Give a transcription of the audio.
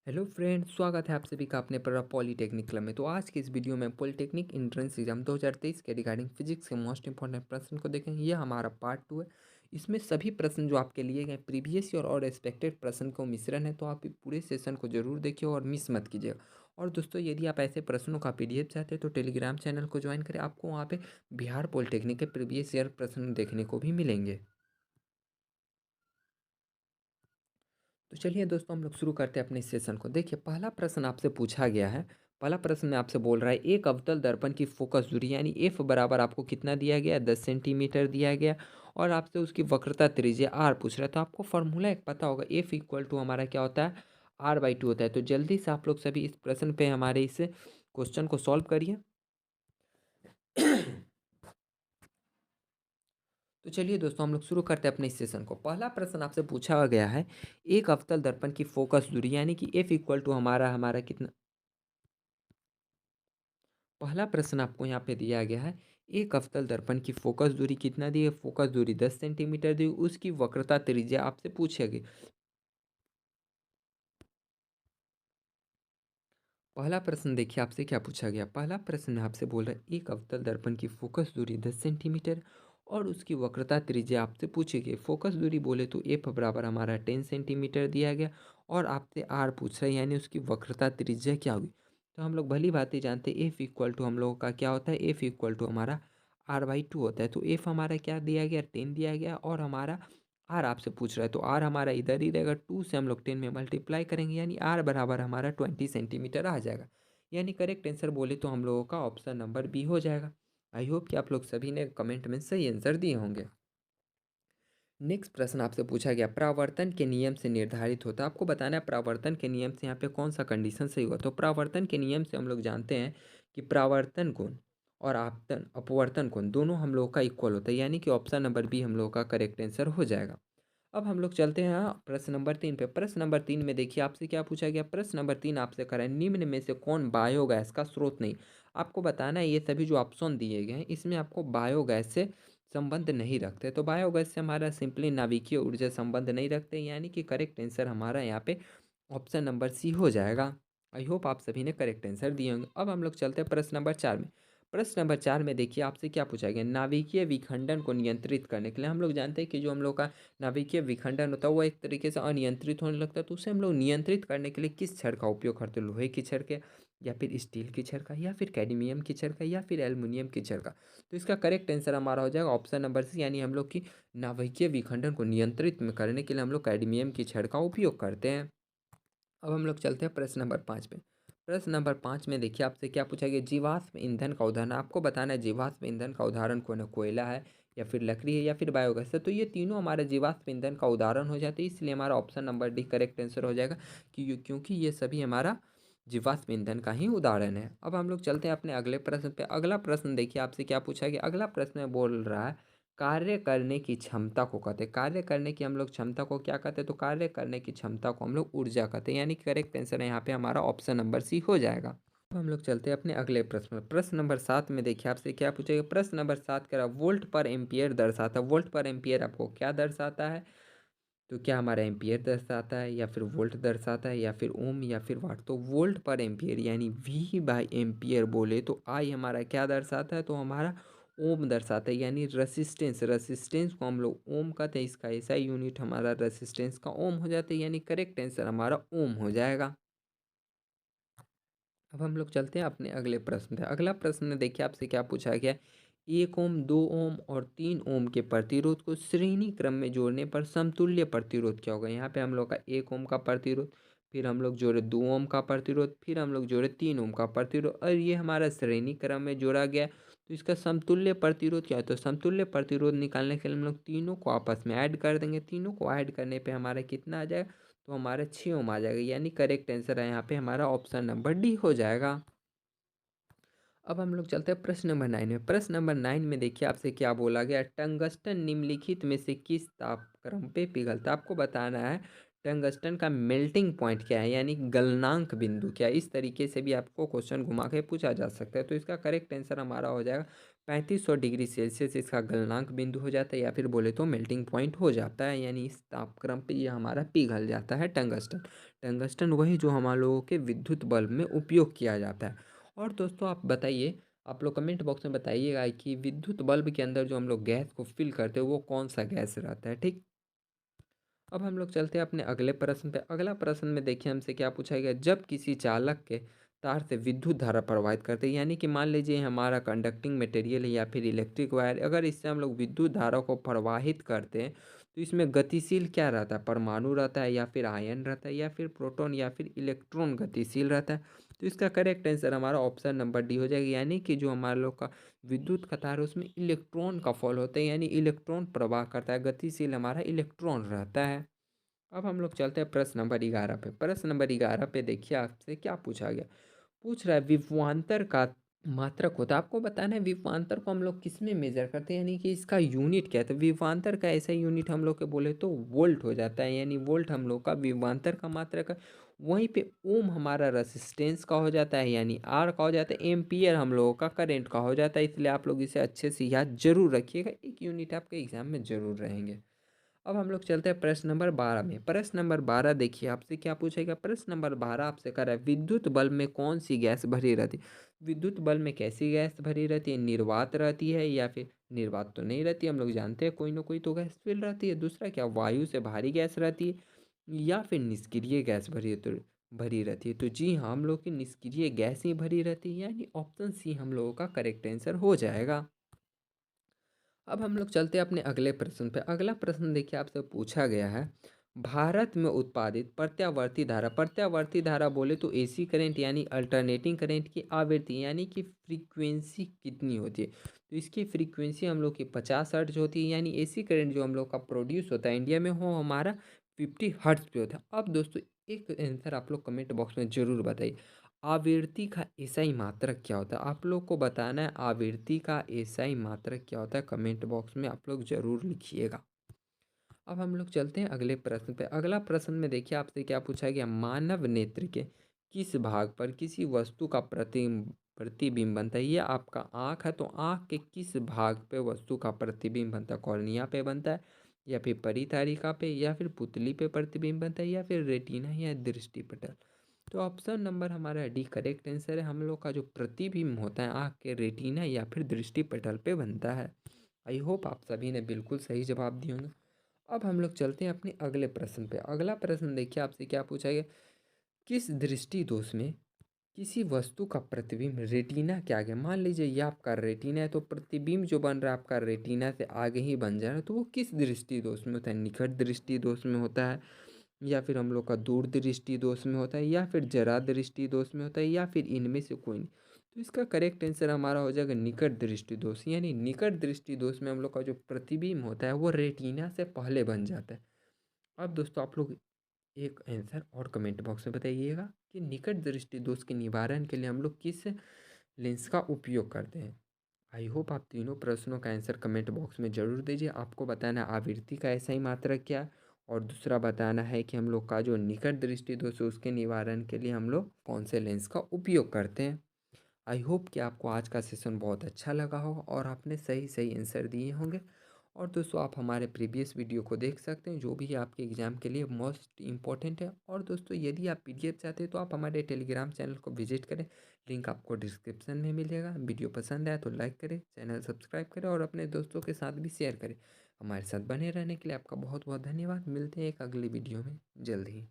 Hello friends, स्वागत है आप सभी का अपने पर पॉलीटेक्निक क्लब में। तो आज के इस वीडियो में पॉलीटेक्निक एंट्रेंस एग्जाम 2023 के रिगार्डिंग फिजिक्स के मोस्ट इंपॉर्टेंट प्रश्न को देखेंगे। यह हमारा पार्ट 2 है। इसमें सभी प्रश्न जो आपके लिए गए प्रीवियस ईयर और एक्सपेक्टेड प्रश्न को मिश्रण है, तो आप पूरे सेशन को जरूर देखिए और मिस मत कीजिएगा। और दोस्तों, यदि आप ऐसे प्रश्नों का पीडीएफ चाहते हैं तो टेलीग्राम चैनल को ज्वाइन करें। आपको वहाँ पे बिहार पॉलीटेक्निक के प्रीवियस ईयर प्रश्न देखने को भी मिलेंगे। तो चलिए दोस्तों, हम लोग शुरू करते हैं अपने इस सेशन को। देखिए, पहला प्रश्न आपसे पूछा गया है। पहला प्रश्न में आपसे बोल रहा है, एक अवतल दर्पण की फोकस दूरी यानी एफ बराबर आपको कितना दिया गया है, 10 सेंटीमीटर दिया गया। और आपसे उसकी वक्रता त्रिज्या आर पूछ रहा है। तो आपको फॉर्मूला एक पता होगा, एफ इक्वल टू हमारा क्या होता है, R/2 होता है। तो जल्दी से आप लोग सभी इस प्रश्न पे हमारे इस क्वेश्चन को सॉल्व करिए। तो चलिए दोस्तों, हम लोग शुरू करते हैं अपने इस सेशन को। पहला प्रश्न आपसे पूछा गया है, एक अवतल दर्पण की फोकस दूरी यानी कि एफ इक्वल टू हमारा हमारा कितना। पहला प्रश्न आपको यहाँ पे दिया गया है, एक अवतल दर्पण की फोकस दूरी कितना दी है, फोकस दूरी 10 सेंटीमीटर दी, उसकी वक्रता त्रिज्या आपसे पूछेगी। पहला प्रश्न देखिए आपसे क्या पूछा गया। पहला प्रश्न आपसे बोल रहा है, एक अवतल दर्पण की फोकस दूरी 10 सेंटीमीटर और उसकी वक्रता त्रिज्या आपसे पूछी गई। फोकस दूरी बोले तो एफ बराबर हमारा 10 सेंटीमीटर दिया गया और आपसे आर पूछ रहा है, यानी उसकी वक्रता त्रिज्या क्या होगी। तो हम लोग भली बात ही जानते हैं, एफ इक्वल टू हम लोगों का क्या होता है, एफ इक्वल टू हमारा R/2 होता है। तो एफ हमारा क्या दिया गया, 10 दिया गया और हमारा आर आपसे पूछ रहा है। तो आर हमारा इधर ही रहेगा, 2 से हम लोग 10 में मल्टीप्लाई करेंगे, यानी आर बराबर हमारा 20 सेंटीमीटर आ जाएगा। यानी करेक्ट आंसर बोले तो हम लोगों का ऑप्शन नंबर बी हो जाएगा। आई होप कि आप लोग सभी ने कमेंट में सही आंसर दिए होंगे। नेक्स्ट प्रश्न आपसे पूछा गया, प्रावर्तन के नियम से निर्धारित होता है। आपको बताना है प्रावर्तन के नियम से यहाँ पे कौन सा कंडीशन सही हुआ। तो प्रावर्तन के नियम से हम लोग जानते हैं कि प्रावर्तन कोण और आपतन अपवर्तन कोण दोनों हम लोगों का इक्वल होता है, यानी कि ऑप्शन नंबर बी हम लोगों का करेक्ट आंसर हो जाएगा। अब हम लोग चलते हैं प्रश्न नंबर 3 पे। प्रश्न नंबर 3 में देखिए आपसे क्या पूछा गया। प्रश्न नंबर 3 आपसे करा है, निम्न में से कौन बायोगैस का स्रोत नहीं। आपको बताना है, ये सभी जो ऑप्शन दिए गए हैं इसमें आपको बायोगैस से संबंध नहीं रखते। तो बायोगैस से हमारा सिंपली नाभिकीय ऊर्जा संबंध नहीं रखते, यानी कि करेक्ट आंसर हमारा यहाँ पे ऑप्शन नंबर सी हो जाएगा। आई होप आप सभी ने करेक्ट आंसर दिए होंगे। अब हम लोग चलते हैं प्रश्न नंबर 4 में। प्रश्न नंबर 4 में देखिए आपसे क्या पूछा गया, नाभिकीय विखंडन को नियंत्रित करने के लिए हम लोग जानते हैं कि जो हम लोग का नाभिकीय विखंडन होता है वो एक तरीके से अनियंत्रित होने लगता है। तो उसे हम लोग नियंत्रित करने के लिए किस छड़ का उपयोग करते हैं, लोहे की छड़ के या फिर स्टील की छड़ का या फिर कैडमियम की छड़ का या फिर एल्युमिनियम की छड़ का। तो इसका करेक्ट आंसर हमारा हो जाएगा ऑप्शन नंबर सी, यानी हम लोग की नाभिकीय विखंडन को नियंत्रित में करने के लिए हम लोग कैडमियम की छड़ का उपयोग करते हैं। अब हम लोग चलते हैं प्रश्न नंबर 5 पे। प्रश्न नंबर 5 में देखिए आपसे क्या पूछा गया, जीवाश्म ईंधन का उदाहरण। आपको बताना है जीवाश्म ईंधन का उदाहरण कौन है, कोयला है या फिर लकड़ी है या फिर बायोगैस है। तो ये तीनों हमारे जीवाश्म ईंधन का उदाहरण हो जाते हैं, इसलिए हमारा option number D correct answer हो जाएगा, क्योंकि ये सभी हमारा जीवाश्म ईंधन का ही उदाहरण है। अब हम लोग चलते हैं अपने अगले प्रश्न पे। अगला प्रश्न देखिए आपसे क्या पूछा गया। अगला प्रश्न में बोल रहा है, कार्य करने की क्षमता को कहते हैं, कार्य करने की हम लोग क्षमता को क्या कहते हैं, तो कार्य करने की क्षमता को हम लोग ऊर्जा कहते हैं, यानी करेक्ट आंसर है यहाँ पे हमारा ऑप्शन नंबर सी हो जाएगा। अब हम लोग चलते हैं अपने अगले प्रश्न में। प्रश्न नंबर 7 में देखिए आपसे क्या पूछेगा। प्रश्न नंबर 7 कह रहा वोल्ट पर एम्पियर दर्शाता है। वोल्ट पर एम्पियर आपको क्या दर्शाता है, तो क्या हमारा एम्पियर दर्शाता है या फिर वोल्ट दर्शाता है या फिर ओम या फिर वाट। तो वोल्ट पर एम्पियर यानी वी बाई एम्पियर बोले तो आई हमारा क्या दर्शाता है, तो हमारा ओम दर्शाता है, यानी रेसिस्टेंस। रेसिस्टेंस को हम लोग ओम कहते हैं, इसका ऐसा यूनिट हमारा रेसिस्टेंस का ओम हो जाता है, यानी करेक्ट आंसर हमारा ओम हो जाएगा। अब हम लोग चलते हैं अपने अगले प्रश्न पे। अगला प्रश्न देखिए आपसे क्या पूछा गया, 1 ओम 2 ओम और 3 ओम के प्रतिरोध को श्रेणी क्रम में जोड़ने पर समतुल्य प्रतिरोध क्या होगा। यहाँ पे हम लोग का 1 ओम का प्रतिरोध, फिर हम लोग जोड़े 2 ओम का प्रतिरोध, फिर हम लोग जोड़े 3 ओम का प्रतिरोध और ये हमारा श्रेणी क्रम में जोड़ा गया। तो इसका समतुल्य प्रतिरोध क्या है, तो समतुल्य प्रतिरोध निकालने के लिए हम लोग तीनों को आपस में ऐड कर देंगे। तीनों को ऐड करने पे हमारा कितना आ जाएगा, तो हमारा 6 ओम आ जाएगा, यानी करेक्ट आंसर है यहाँ पे हमारा ऑप्शन नंबर डी हो जाएगा। अब हम लोग चलते हैं प्रश्न नंबर 9 में। प्रश्न नंबर 9 में देखिए आपसे क्या बोला गया, टंगस्टन निम्नलिखित में से किस तापक्रम पे पिघलता है। आपको बताना है टंगस्टन का मेल्टिंग पॉइंट क्या है, यानी गलनांक बिंदु क्या है। इस तरीके से भी आपको क्वेश्चन घुमा के पूछा जा सकता है। तो इसका करेक्ट आंसर हमारा हो जाएगा 3500 डिग्री सेल्सियस इसका गलनांक बिंदु हो जाता है, या फिर बोले तो मेल्टिंग पॉइंट हो जाता है, यानी इस तापक्रम पे ये हमारा पिघल जाता है टंगस्टन। टंगस्टन वही जो हम लोगों के विद्युत बल्ब में उपयोग किया जाता है। और दोस्तों आप बताइए, आप लोग कमेंट बॉक्स में बताइएगा कि विद्युत बल्ब के अंदर जो हम लोग गैस को फिल करते हैं वो कौन सा गैस रहता है, ठीक। अब हम लोग चलते हैं अपने अगले प्रश्न पे। अगला प्रश्न में देखिए हमसे क्या पूछा गया, जब किसी चालक के तार से विद्युत धारा प्रवाहित करते हैं, यानी कि मान लीजिए हमारा कंडक्टिंग मटेरियल है या फिर इलेक्ट्रिक वायर, अगर इससे हम लोग विद्युत धारा को प्रवाहित करते हैं तो इसमें गतिशील क्या रहता है, परमाणु रहता है या फिर आयन रहता है या फिर प्रोटॉन या फिर इलेक्ट्रॉन गतिशील रहता है। तो इसका करेक्ट आंसर हमारा ऑप्शन नंबर डी हो जाएगा, यानी कि जो हमारे लोग का विद्युत कतार है उसमें इलेक्ट्रॉन का फॉल होता है, यानी इलेक्ट्रॉन प्रवाह करता है, गतिशील हमारा इलेक्ट्रॉन रहता है। अब हम लोग चलते हैं प्रश्न नंबर 11 पे। प्रश्न नंबर 11 पे देखिए आपसे क्या पूछा गया। पूछ रहा है विभवांतर का मात्रक होता है। आपको बताना है विभवांतर को हम लोग किस में मेजर करते हैं, यानी कि इसका यूनिट क्या है। तो विभवांतर का ऐसा यूनिट हम लोग के बोले तो वोल्ट हो जाता है, यानी वोल्ट हम लोग का विभवांतर का मात्रक है। वहीं पे ओम हमारा रेसिस्टेंस का हो जाता है, यानी आर का हो जाता है। एम्पियर हम लोगों का करंट का हो जाता है। इसलिए आप लोग इसे अच्छे से याद जरूर रखिएगा, एक यूनिट आपके एग्जाम में जरूर रहेंगे। अब हम लोग चलते हैं प्रश्न नंबर 12 में। प्रश्न नंबर 12 देखिए आपसे क्या पूछेगा। प्रश्न नंबर 12 आपसे कर रहा है विद्युत बल्ब में कौन सी गैस भरी रहती है। विद्युत बल्ब में कैसी गैस भरी रहती है, निर्वात रहती है या फिर निर्वात तो नहीं रहती, हम लोग जानते हैं कोई ना कोई तो गैस फिल रहती है। दूसरा क्या वायु से भारी गैस रहती है या फिर निष्क्रिय गैस भरी रहती है। तो जी हाँ, हम लोग की निष्क्रिय गैस ही भरी रहती है, यानी ऑप्शन सी हम लोगों का करेक्ट आंसर हो जाएगा। अब हम लोग चलते हैं अपने अगले प्रश्न पे। अगला प्रश्न देखिए आपसे पूछा गया है, भारत में उत्पादित प्रत्यावर्ती धारा बोले तो एसी करंट यानी अल्टरनेटिंग करंट की आवृत्ति यानी कि फ्रीक्वेंसी कितनी होती है। तो इसकी फ्रीक्वेंसी हम लोग की 50 हर्ट्ज होती है, यानी एसी करंट जो हम लोग का प्रोड्यूस होता है इंडिया में हो हमारा 50 हर्ट्ज पे होता है। अब दोस्तों एक आंसर आप लोग कमेंट बॉक्स में ज़रूर बताइए, आवृत्ति का एसआई मात्रक क्या होता है। आप लोग को बताना है आवृत्ति का एसआई मात्रक क्या होता है, कमेंट बॉक्स में आप लोग जरूर लिखिएगा। अब हम लोग चलते हैं अगले प्रश्न पे। अगला प्रश्न में देखिए आपसे क्या पूछा गया, मानव नेत्र के किस भाग पर किसी वस्तु का प्रतिबिंब बनता है। ये आपका आँख है, तो आँख के किस भाग पे वस्तु का प्रतिबिंब बनता है, कॉर्निया पे बनता है या फिर परितारिका पे या फिर पुतली पे प्रतिबिंब बनता है या फिर रेटिना या दृष्टि पटल। तो ऑप्शन नंबर हमारा डी करेक्ट आंसर है। हम लोग का जो प्रतिबिंब होता है आँख के रेटिना या फिर दृष्टि पटल पे बनता है। आई होप आप सभी ने बिल्कुल सही जवाब दिए होंगे। अब हम लोग चलते हैं अपने अगले प्रश्न पे। अगला प्रश्न देखिए आपसे क्या पूछा गया, किस दृष्टि दोष में किसी वस्तु का प्रतिबिंब रेटिना के आगे, मान लीजिए ये आपका रेटिना है तो प्रतिबिंब जो बन रहा है आपका रेटिना से आगे ही बन जा रहा है, तो वो किस दृष्टि दोष में होता है, निकट दृष्टि दोष में होता है या फिर हम लोग का दूर दृष्टि दोष में होता है या फिर जरा दृष्टि दोष में होता है या फिर इनमें से कोई नहीं। तो इसका करेक्ट आंसर हमारा हो जाएगा निकट दृष्टि दोष, यानी निकट दृष्टि दोष में हम लोग का जो प्रतिबिंब होता है वो रेटिना से पहले बन जाता है। अब दोस्तों आप लोग एक आंसर और कमेंट बॉक्स में बताइएगा कि निकट दृष्टि दोष के निवारण के लिए हम लोग किस लेंस का उपयोग करते हैं। आई होप आप तीनों प्रश्नों का आंसर कमेंट बॉक्स में ज़रूर दीजिए। आपको बताना है आवृत्ति का ऐसा ही मात्रक क्या है, और दूसरा बताना है कि हम लोग का जो निकट दृष्टि दोष है उसके निवारण के लिए हम लोग कौन से लेंस का उपयोग करते हैं। आई होप कि आपको आज का सेशन बहुत अच्छा लगा होगा और आपने सही सही आंसर दिए होंगे। और दोस्तों आप हमारे प्रीवियस वीडियो को देख सकते हैं जो भी आपके एग्ज़ाम के लिए मोस्ट इम्पॉर्टेंट है। और दोस्तों यदि आप पीडीएफ चाहते हैं तो आप हमारे टेलीग्राम चैनल को विजिट करें, लिंक आपको डिस्क्रिप्शन में मिलेगा। वीडियो पसंद आया तो लाइक करें, चैनल सब्सक्राइब करें और अपने दोस्तों के साथ भी शेयर करें। हमारे साथ बने रहने के लिए आपका बहुत बहुत धन्यवाद। मिलते हैं एक अगली वीडियो में जल्द ही।